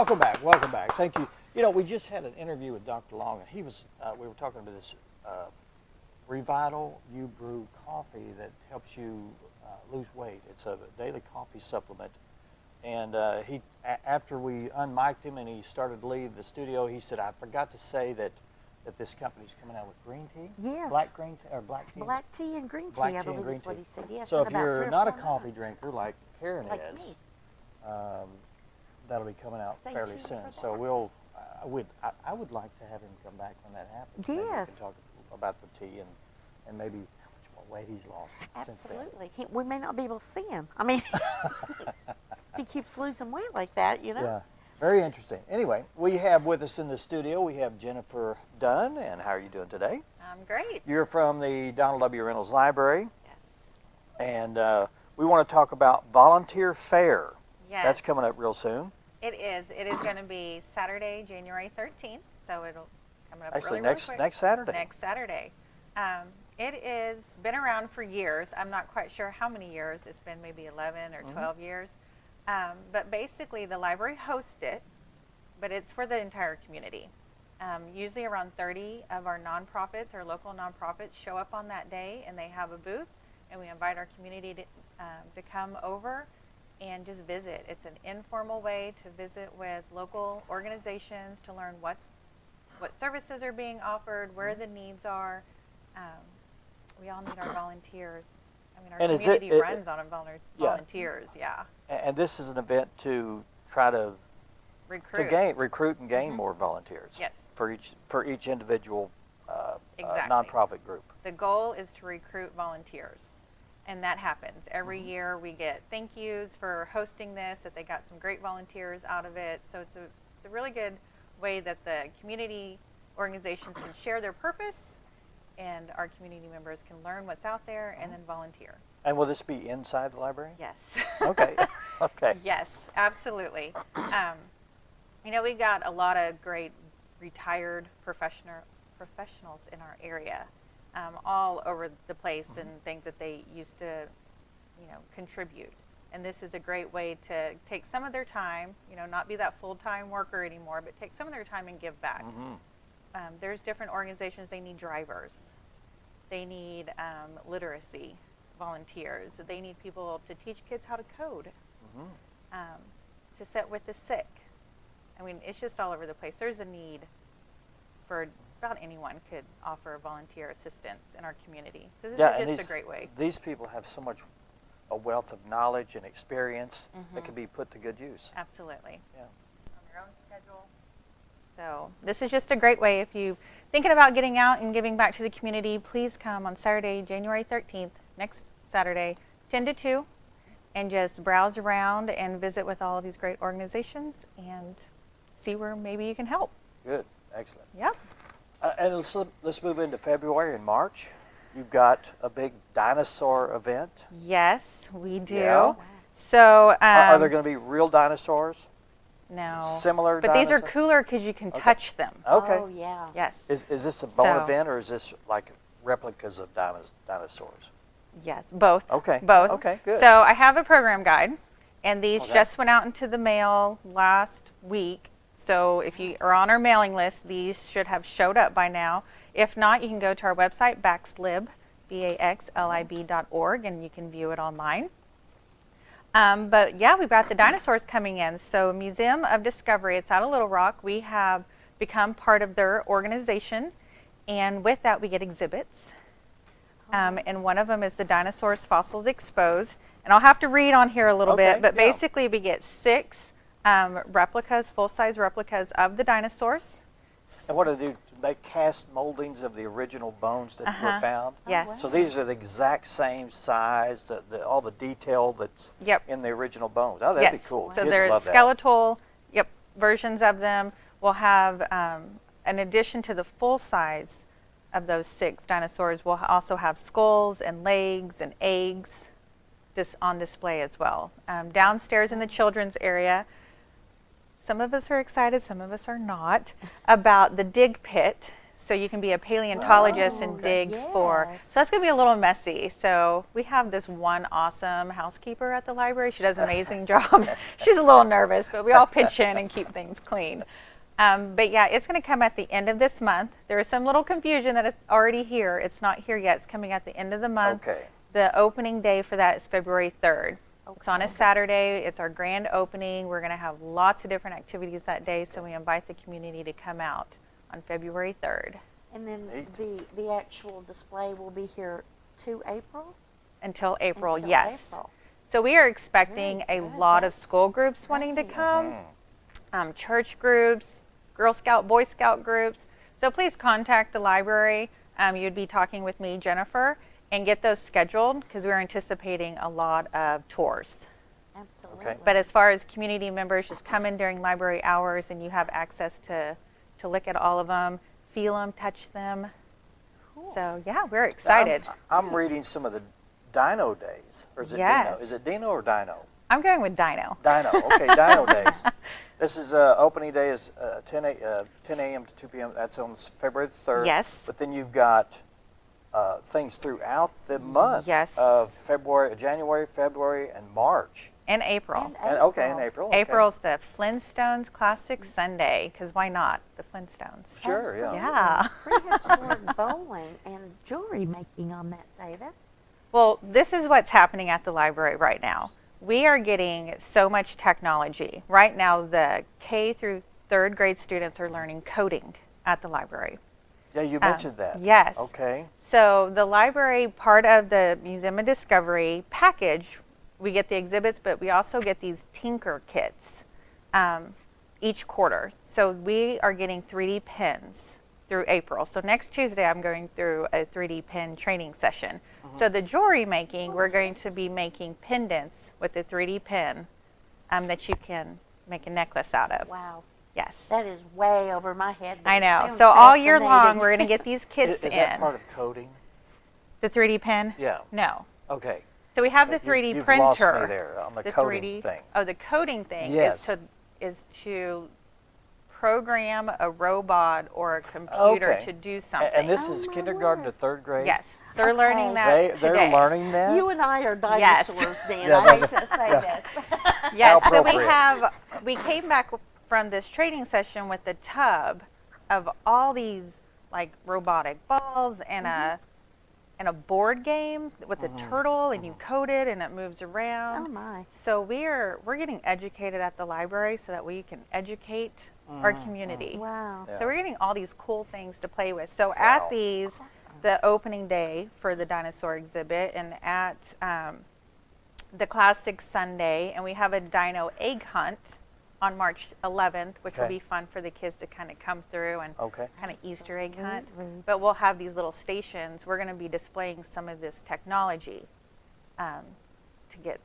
welcome back. Welcome back. Thank you. You know, we just had an interview with Dr. Long, and he was. We were talking about this Revital You Brew coffee that helps you lose weight. It's a daily coffee supplement. And after we unmiked him and he started to leave the studio, he said, "I forgot to say that this company's coming out with green tea." Yes. Black green tea or black tea. Black tea and green tea, Black I tea and believe green is what tea. he said. Yes. So in if about 3 you're or not a 4 coffee months. drinker like Karen Like is, me. that'll be coming out Stay fairly tuned soon. for So that. we'll. I would like to have him come back when that happens. Maybe we can Yes. talk about the tea and maybe how much more weight he's lost since then. Absolutely. We may not be able to see him. I mean, if he keeps losing weight like that, you know. Yeah, very interesting. Anyway, we have with us in the studio, we have Jennifer Dunn. And how are you doing today? I'm great. You're from the Donald W. Reynolds Library. Yes. And we want to talk about Volunteer Fair. Yes. That's coming up real soon. It is. It is going to be Saturday, January 13th. So it'll come up Actually, really quick. next Saturday. Next Saturday. It is been around for years. I'm not quite sure how many years. It's been maybe 11 or 12 years. But basically, the library hosts it, but it's for the entire community. Usually around 30 of our nonprofits, our local nonprofits, show up on that day, and they have a booth, and we invite our community to come over and just visit. It's an informal way to visit with local organizations to learn what services are being offered, where the needs are. We all need our volunteers. I mean, our And community runs on volunteers, yeah. And this is an event to try to recruit and gain more volunteers. Yes. For each individual Exactly. nonprofit group. The goal is to recruit volunteers, and that happens. Every year we get thank yous for hosting this, that they got some great volunteers out of it. So it's a really good way that the community organizations can share their purpose, and our community members can learn what's out there and then volunteer. And will this be inside the library? Yes. Okay. Okay. Yes, absolutely. You know, we got a lot of great retired professionals in our area, all over the place, and things that they used to, contribute. And this is a great way to take some of their time, not be that full-time worker anymore, but take some of their time and give back. There's different organizations. They need drivers. They need literacy volunteers. They need people to teach kids how to code, to sit with the sick. I mean, it's just all over the place. There's a need for about anyone could offer volunteer assistance in our community. So this is just a great way. These people have so much a wealth of knowledge and experience that can be put to good use. Absolutely. Yeah. On your own schedule. So this is just a great way. If you're thinking about getting out and giving back to the community, please come on Saturday, January 13th, next Saturday, 10 to 2, and just browse around and visit with all of these great organizations and see where maybe you can help. Good. Excellent. Yep. And let's move into February and March. You've got a big dinosaur event. Yes, we do. Yeah. So Are there going to be real dinosaurs? No. Similar But these are dinosaurs? cooler because you can touch them. Okay. Oh, yeah. Yes. Is this a bone So- event, or is this like replicas of dinosaurs? Yes, both. Okay. Both. Okay, good. So I have a program guide, and these Okay. just went out into the mail last week. So if you are on our mailing list, these should have showed up by now. If not, you can go to our website, baxlib.org, and you can view it online. But yeah, we've got the dinosaurs coming in. So Museum of Discovery, it's out of Little Rock. We have become part of their organization, and with that we get exhibits. And one of them is the Dinosaurs Fossils Exposed. And I'll have to read on here a little Okay, bit, but yeah. basically we get 6 replicas, full-size replicas of the dinosaurs. And what do they do? Make cast moldings of the original bones that were found? Yes. wow. So these are the exact same size, all the detail that's Yep. in the original bones. Oh, that'd be cool. So Kids they're love that. skeletal, versions of them. We'll have, in addition to the full size of those 6 dinosaurs, we'll also have skulls and legs and eggs on display as well. Downstairs in the children's area, some of us are excited, some of us are not, about the dig pit. so you can be a paleontologist Oh, and dig for. yes. So that's going to be a little messy. So we have this one awesome housekeeper at the library. She does an amazing job. She's a little nervous, but we all pitch in and keep things clean. But yeah, it's going to come at the end of this month. There is some little confusion that it's already here. It's not here yet. It's coming at the end of the month. Okay. The opening day for that is February 3rd. It's on a Okay. Saturday. It's our grand opening. We're going to have lots of different activities that day, so we invite the community to come out on February 3rd And then Neat. the actual display will be here to April? until April. Until Yes. April. So we are expecting Very a good. lot of That's school groups wanting to great. come, church groups, Girl Scout, Boy Scout groups. So please contact the library. You'd be talking with me, Jennifer, and get those scheduled because we're anticipating a lot of tours. Absolutely. But as far as community members, just come in during library hours and you have access to look at all of them, feel them, touch them. Cool. So yeah, we're excited. I'm reading some of the Dino days. Or is it Yes. Dino? Is it Dino or Dino? I'm going with Dino. Dino. Okay, Dino days. This is opening day is 10 a.m. to 2 p.m. That's on February the 3rd. Yes. But then you've got things throughout the month Yes. of January, February, and March. In April. And okay, in April. Okay. April's the Flintstones Classic Sunday, because why not? The Flintstones. Sure, yeah. Yeah. Prehistoric bowling and jewelry making on that day. Well, this is what's happening at the library right now. We are getting so much technology. Right now, the K through 3rd grade students are learning coding at the library. Yeah, you mentioned that. Yes. Okay. So the library, part of the Museum of Discovery package, we get the exhibits, but we also get these Tinker kits each quarter. So we are getting 3D pens through April. So next Tuesday, I'm going through a 3D pen training session. So the jewelry making, we're going to be making pendants with the 3D pen that you can make a necklace out of. Wow. Yes. That is way over my head. but I it know. sounds So all year long, fascinating. we're going to get these kits Is in. that part of coding? The 3D pen? Yeah. No. Okay. So we have the You- 3D you've printer. lost me there on the coding 3D thing. Oh, the coding thing Yes. is to program a robot or a computer Okay. to do something. And this Oh, is my kindergarten word. to 3rd grade? Yes, they're learning Okay. that They're today. learning that? You and I are Yes. dinosaurs, Dan. Yeah, I hate to say this. Yes, How so appropriate. we came back from this training session with a tub of all these like robotic balls and a board game with a turtle, and you code it and it moves around. Oh my. So we're getting educated at the library so that we can educate our community. Wow. Yeah. So we're getting all these cool things to play with. So Wow. at these, the opening day for the dinosaur exhibit, and at the Classic Sunday, and we have a dino egg hunt on March 11th, which will Okay. be fun for the kids to kind of come through and Okay. kind of Easter egg hunt. Absolutely. But we'll have these little stations. We're going to be displaying some of this technology to get,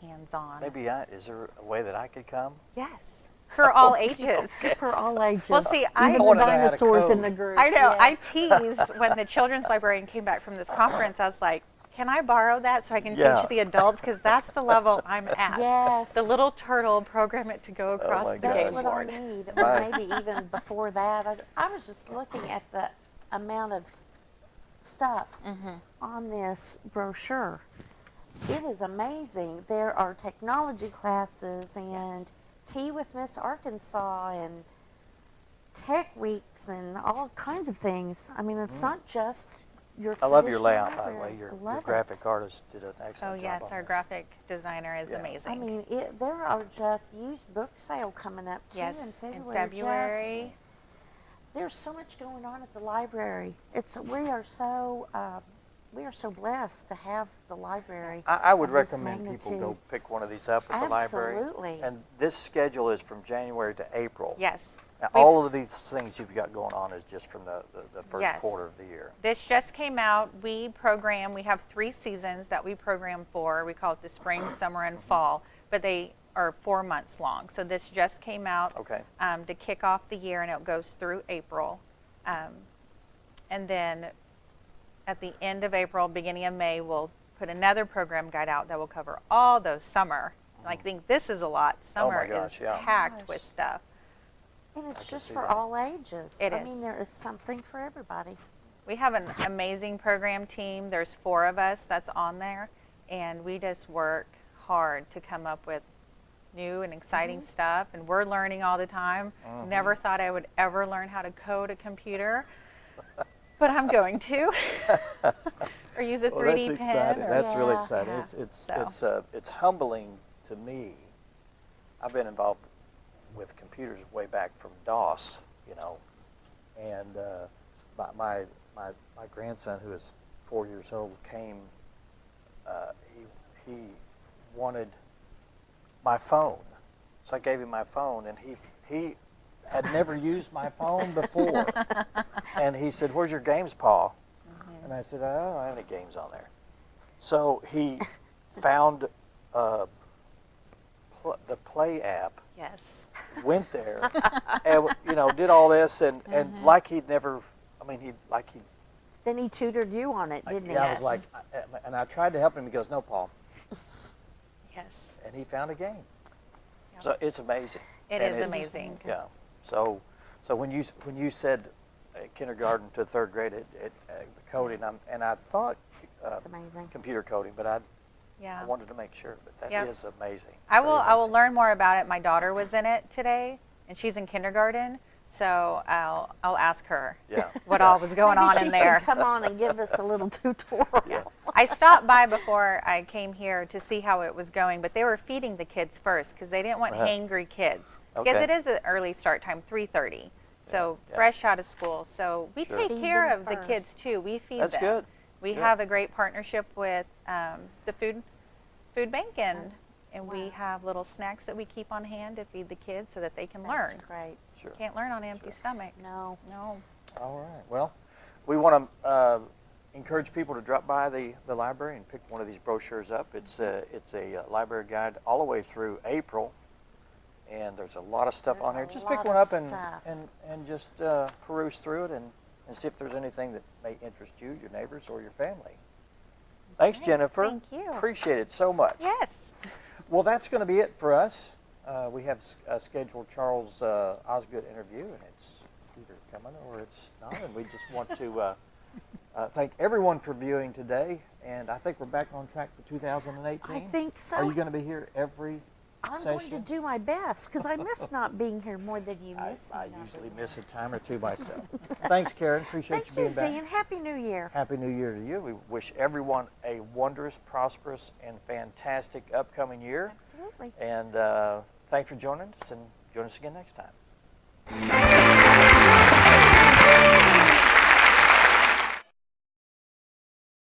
hands-on. Maybe is there a way that I could come? Yes, for all ages. For all ages. Well, see, even wanna the know how to dinosaurs in code. the group. I know. I yes. teased when the children's librarian came back from this conference. I was like, "Can I borrow that so I can Yeah. teach the adults? Because that's the level I'm at." Yes. The little turtle, program it to go across my the gosh. game That's what I board. need. Right. Maybe even before that. I was just looking at the amount of stuff on this brochure. It is amazing. There are technology classes and Tea with Miss Arkansas and tech weeks and all kinds of things. I mean, it's not just your I love your traditional layout, by the way. library. Your Love graphic it. artist did an Oh excellent job yes, on our this. graphic designer is Yeah. amazing. I mean, there are just used book sale coming up too yes, in in February. February. There's so much going on at the library. We are so blessed to have the library. I would of this recommend people go magnitude. pick one of these up at the library. Absolutely. And this schedule is from January to April. Yes. Now, We've- all of these things you've got going on is just from the first Yes. quarter of the year. This just came out. We have 3 seasons that we program for. We call it the spring, summer, and fall, but they are 4 months long. So this just came out Okay. to kick off the year, and it goes through April. And then at the end of April, beginning of May, we'll put another program guide out that will cover all those summer. I think this is a lot. Oh my Summer gosh, is yeah. packed Gosh. with stuff. And it's can just see for that. all ages. It I is. mean, there is something for everybody. We have an amazing program team. There's 4 of us that's on there, and we just work hard to come up with new and exciting stuff, and we're learning all the time. Never thought I would ever learn how to code a computer, but I'm going to. Or use a 3D Well, that's pen. exciting. or- That's really Yeah. exciting. So. It's humbling to me. I've been involved with computers way back from DOS, you know, and my grandson, who is 4 years old, came. He wanted my phone, so I gave him my phone, and he had never used my phone before, and he said, "Where's your games, Pa?" And I said, "I don't have any games on there." So he found the Play app, Yes. went there, and did all this, and like he'd never. I mean, he. Then he tutored you on it, didn't he? Yeah, I was like, and I tried to help him. He goes, "No, Paul," Yes. and he found a game. Yep. So it's amazing. It And is it's- amazing. Yeah. So when you said kindergarten to 3rd grade, the coding, I thought That's amazing. computer coding, but I Yeah. wanted to make sure. But that Yep. is amazing. I Very will amazing. learn more about it. My daughter was in it today, and she's in kindergarten, so I'll ask her Yeah. what Yeah. all was going Maybe on she in can there. come on and give us a little tutorial. Yeah. I stopped by before I came here to see how it was going, but they were feeding the kids first because they didn't want Uh-huh. hangry kids. Because Okay. it is an early start time, 3:30, so Yeah. fresh out of school. So we Sure. take Feed care them of the kids first. too. We feed That's them. good. We Good. have a great partnership with the food bank, and we Wow. have little snacks that we keep on hand to feed the kids so that they can That's learn. great. Sure. Can't learn on an empty stomach. No. No. All right. Well, we want to encourage people to drop by the library and pick one of these brochures up. It's a library guide all the way through April, and there's a lot of stuff There's on there. a Just pick lot one of up and stuff. and just peruse through it and see if there's anything that may interest you, your neighbors, or your family. Thanks, Okay, Jennifer. thank you. Appreciate it so much. Yes. Well, that's going to be it for us. We have a scheduled Charles Osgood interview, and it's either coming or it's not. And we just want to thank everyone for viewing today. And I think we're back on track for 2018. I think so. Are you going to be here every I'm session? going to do my best because I miss not being here more than you miss. I me not usually being miss a time or two myself. Thanks, Karen. Appreciate Thank you you, being back. Dean. Happy New Year. Happy New Year to you. We wish everyone a wondrous, prosperous, and fantastic upcoming year. Absolutely. And thanks for joining us, and join us again next time.